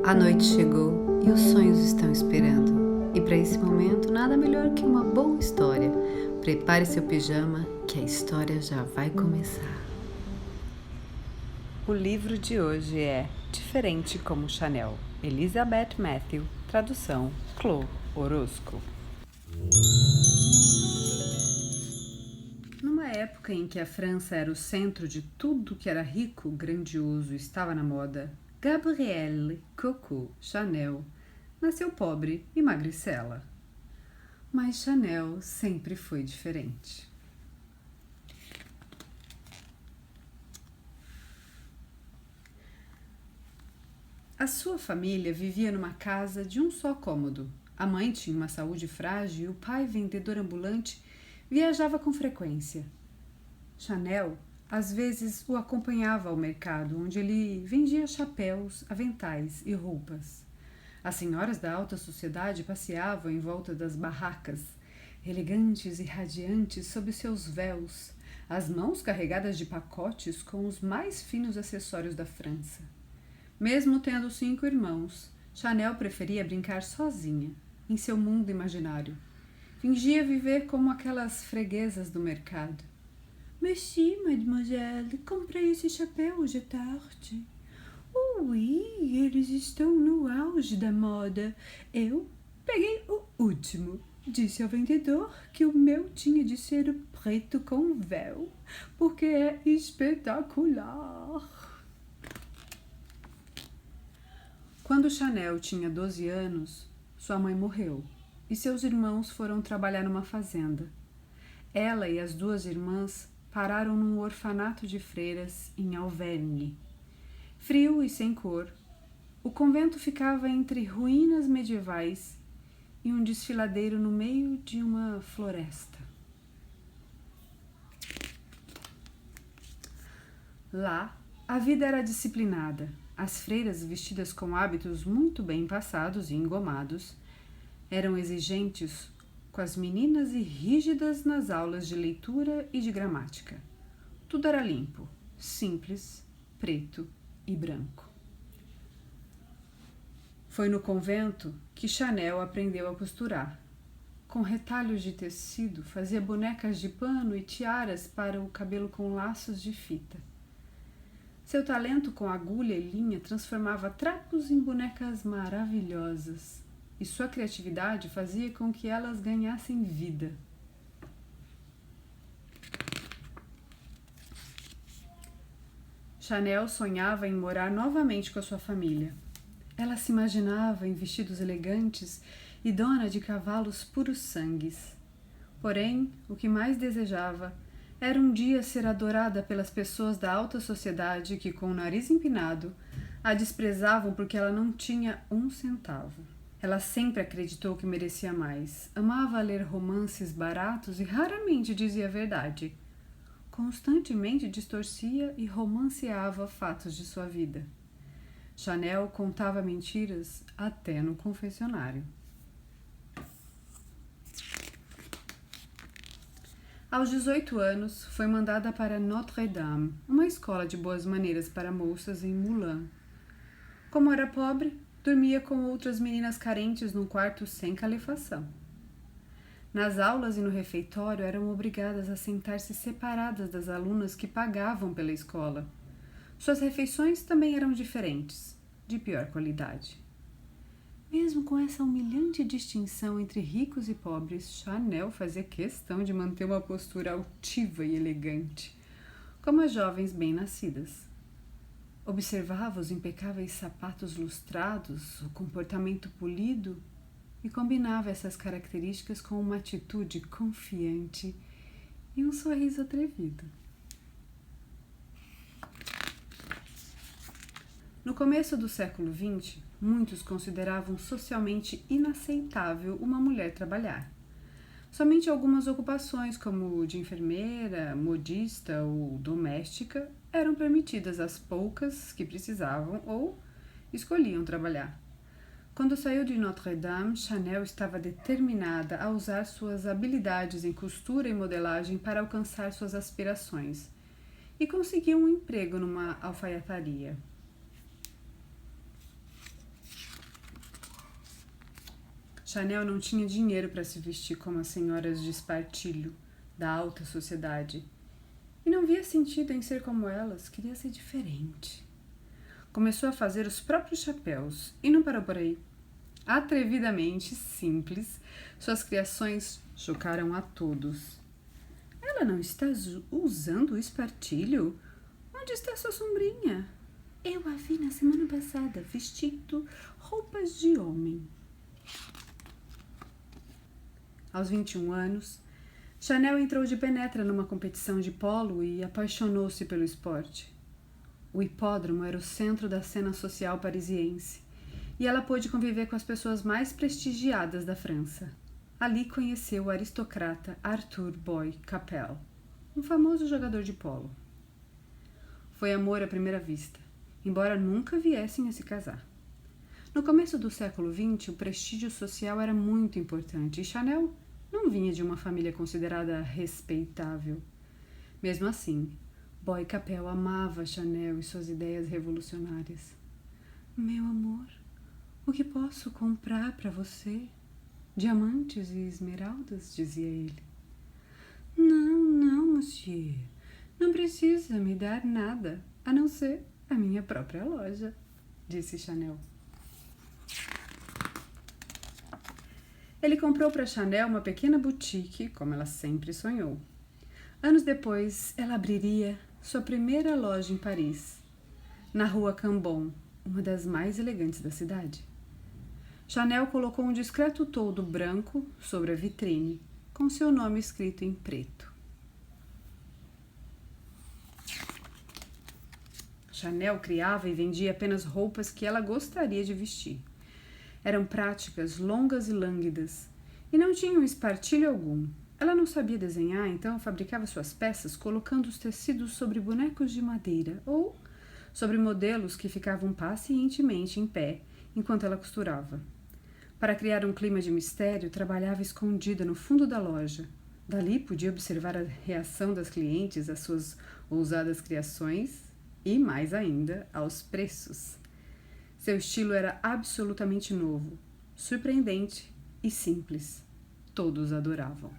A noite chegou e os sonhos estão esperando. E para esse momento, nada melhor que uma boa história. Prepare seu pijama que a história já vai começar. O livro de hoje é Diferente como Chanel, Elizabeth Matthew, tradução Clo Orozco. Numa época em que a França era o centro de tudo que era rico, grandioso e estava na moda, Gabrielle Coco Chanel nasceu pobre e magricela. Mas Chanel sempre foi diferente. A sua família vivia numa casa de um só cômodo. A mãe tinha uma saúde frágil e o pai, vendedor ambulante, viajava com frequência. Chanel, às vezes, o acompanhava ao mercado, onde ele vendia chapéus, aventais e roupas. As senhoras da alta sociedade passeavam em volta das barracas, elegantes e radiantes sob seus véus, as mãos carregadas de pacotes com os mais finos acessórios da França. Mesmo tendo 5 irmãos, Chanel preferia brincar sozinha, em seu mundo imaginário. Fingia viver como aquelas freguesas do mercado. Merci, mademoiselle, comprei esse chapéu hoje à tarde. Oui, eles estão no auge da moda. Eu peguei o último. Disse ao vendedor que o meu tinha de ser preto com véu, porque é espetacular. Quando Chanel tinha 12 anos, sua mãe morreu e seus irmãos foram trabalhar numa fazenda. Ela e as 2 irmãs pararam num orfanato de freiras em Auvergne. Frio e sem cor, o convento ficava entre ruínas medievais e um desfiladeiro no meio de uma floresta. Lá, a vida era disciplinada. As freiras, vestidas com hábitos muito bem passados e engomados, eram exigentes com as meninas e rígidas nas aulas de leitura e de gramática. Tudo era limpo, simples, preto e branco. Foi no convento que Chanel aprendeu a costurar. Com retalhos de tecido, fazia bonecas de pano e tiaras para o cabelo com laços de fita. Seu talento com agulha e linha transformava trapos em bonecas maravilhosas, e sua criatividade fazia com que elas ganhassem vida. Chanel sonhava em morar novamente com a sua família. Ela se imaginava em vestidos elegantes e dona de cavalos puros sangues. Porém, o que mais desejava era um dia ser adorada pelas pessoas da alta sociedade que, com o nariz empinado, a desprezavam porque ela não tinha 1 centavo. Ela sempre acreditou que merecia mais. Amava ler romances baratos e raramente dizia a verdade. Constantemente distorcia e romanceava fatos de sua vida. Chanel contava mentiras até no confessionário. Aos 18 anos, foi mandada para Notre-Dame, uma escola de boas maneiras para moças em Moulins. Como era pobre, dormia com outras meninas carentes num quarto sem calefação. Nas aulas e no refeitório eram obrigadas a sentar-se separadas das alunas que pagavam pela escola. Suas refeições também eram diferentes, de pior qualidade. Mesmo com essa humilhante distinção entre ricos e pobres, Chanel fazia questão de manter uma postura altiva e elegante, como as jovens bem-nascidas. Observava os impecáveis sapatos lustrados, o comportamento polido e combinava essas características com uma atitude confiante e um sorriso atrevido. No começo do século XX, muitos consideravam socialmente inaceitável uma mulher trabalhar. Somente algumas ocupações, como de enfermeira, modista ou doméstica, eram permitidas às poucas que precisavam ou escolhiam trabalhar. Quando saiu de Notre-Dame, Chanel estava determinada a usar suas habilidades em costura e modelagem para alcançar suas aspirações e conseguiu um emprego numa alfaiataria. Chanel não tinha dinheiro para se vestir como as senhoras de espartilho da alta sociedade. E não via sentido em ser como elas, queria ser diferente. Começou a fazer os próprios chapéus e não parou por aí. Atrevidamente simples, suas criações chocaram a todos. Ela não está usando o espartilho? Onde está sua sombrinha? Eu a vi na semana passada vestindo roupas de homem. Aos 21 anos, Chanel entrou de penetra numa competição de polo e apaixonou-se pelo esporte. O hipódromo era o centro da cena social parisiense e ela pôde conviver com as pessoas mais prestigiadas da França. Ali conheceu o aristocrata Arthur Boy Capel, um famoso jogador de polo. Foi amor à primeira vista, embora nunca viessem a se casar. No começo do século XX, o prestígio social era muito importante e Chanel não vinha de uma família considerada respeitável. Mesmo assim, Boy Capel amava Chanel e suas ideias revolucionárias. Meu amor, o que posso comprar para você? Diamantes e esmeraldas, dizia ele. Não, monsieur. Não precisa me dar nada, a não ser a minha própria loja, disse Chanel. Ele comprou para Chanel uma pequena boutique, como ela sempre sonhou. Anos depois, ela abriria sua primeira loja em Paris, na rua Cambon, uma das mais elegantes da cidade. Chanel colocou um discreto toldo branco sobre a vitrine, com seu nome escrito em preto. Chanel criava e vendia apenas roupas que ela gostaria de vestir. Eram práticas, longas e lânguidas, e não tinham espartilho algum. Ela não sabia desenhar, então fabricava suas peças colocando os tecidos sobre bonecos de madeira ou sobre modelos que ficavam pacientemente em pé enquanto ela costurava. Para criar um clima de mistério, trabalhava escondida no fundo da loja. Dali podia observar a reação das clientes às suas ousadas criações e, mais ainda, aos preços. Seu estilo era absolutamente novo, surpreendente e simples. Todos adoravam.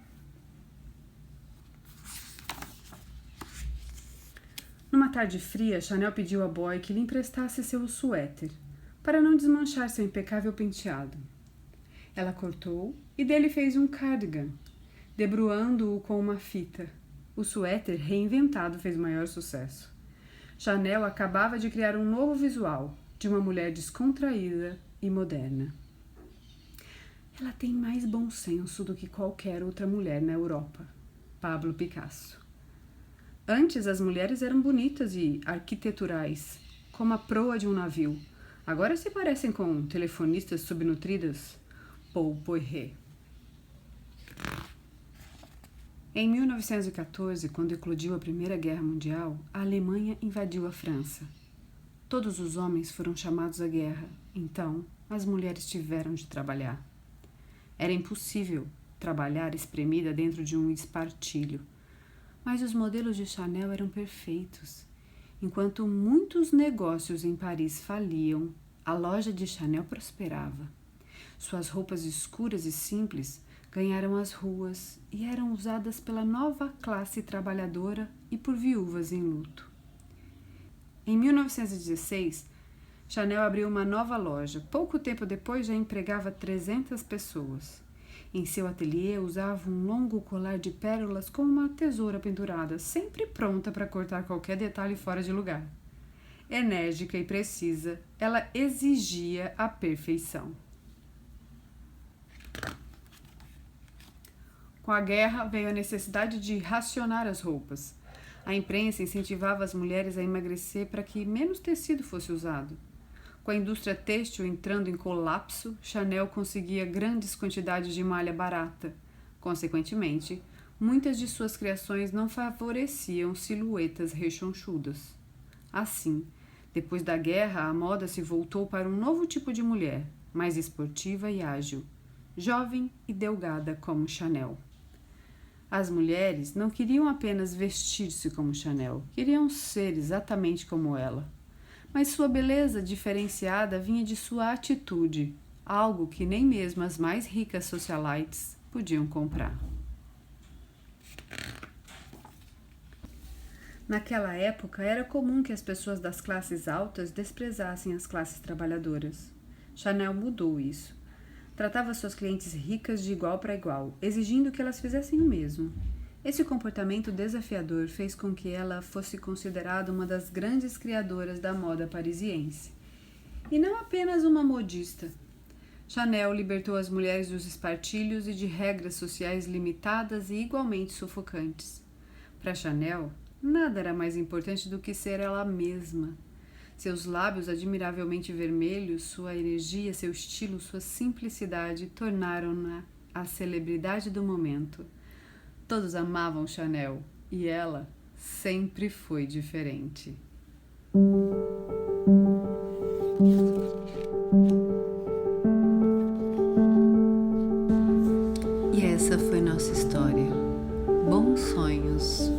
Numa tarde fria, Chanel pediu a Boy que lhe emprestasse seu suéter, para não desmanchar seu impecável penteado. Ela cortou e dele fez um cardigan, debruando-o com uma fita. O suéter reinventado fez maior sucesso. Chanel acabava de criar um novo visual, de uma mulher descontraída e moderna. Ela tem mais bom senso do que qualquer outra mulher na Europa. Pablo Picasso. Antes as mulheres eram bonitas e arquiteturais, como a proa de um navio. Agora se parecem com telefonistas subnutridas. Paul Poiret. Em 1914, quando eclodiu a Primeira Guerra Mundial, a Alemanha invadiu a França. Todos os homens foram chamados à guerra, então as mulheres tiveram de trabalhar. Era impossível trabalhar espremida dentro de um espartilho, mas os modelos de Chanel eram perfeitos. Enquanto muitos negócios em Paris faliam, a loja de Chanel prosperava. Suas roupas escuras e simples ganharam as ruas e eram usadas pela nova classe trabalhadora e por viúvas em luto. Em 1916, Chanel abriu uma nova loja. Pouco tempo depois já empregava 300 pessoas. Em seu ateliê usava um longo colar de pérolas com uma tesoura pendurada, sempre pronta para cortar qualquer detalhe fora de lugar. Enérgica e precisa, ela exigia a perfeição. Com a guerra veio a necessidade de racionar as roupas. A imprensa incentivava as mulheres a emagrecer para que menos tecido fosse usado. Com a indústria têxtil entrando em colapso, Chanel conseguia grandes quantidades de malha barata. Consequentemente, muitas de suas criações não favoreciam silhuetas rechonchudas. Assim, depois da guerra, a moda se voltou para um novo tipo de mulher, mais esportiva e ágil, jovem e delgada como Chanel. As mulheres não queriam apenas vestir-se como Chanel, queriam ser exatamente como ela. Mas sua beleza diferenciada vinha de sua atitude, algo que nem mesmo as mais ricas socialites podiam comprar. Naquela época, era comum que as pessoas das classes altas desprezassem as classes trabalhadoras. Chanel mudou isso. Tratava suas clientes ricas de igual para igual, exigindo que elas fizessem o mesmo. Esse comportamento desafiador fez com que ela fosse considerada uma das grandes criadoras da moda parisiense. E não apenas uma modista. Chanel libertou as mulheres dos espartilhos e de regras sociais limitadas e igualmente sufocantes. Para Chanel, nada era mais importante do que ser ela mesma. Seus lábios admiravelmente vermelhos, sua energia, seu estilo, sua simplicidade tornaram-na a celebridade do momento. Todos amavam Chanel e ela sempre foi diferente. E essa foi nossa história. Bons sonhos!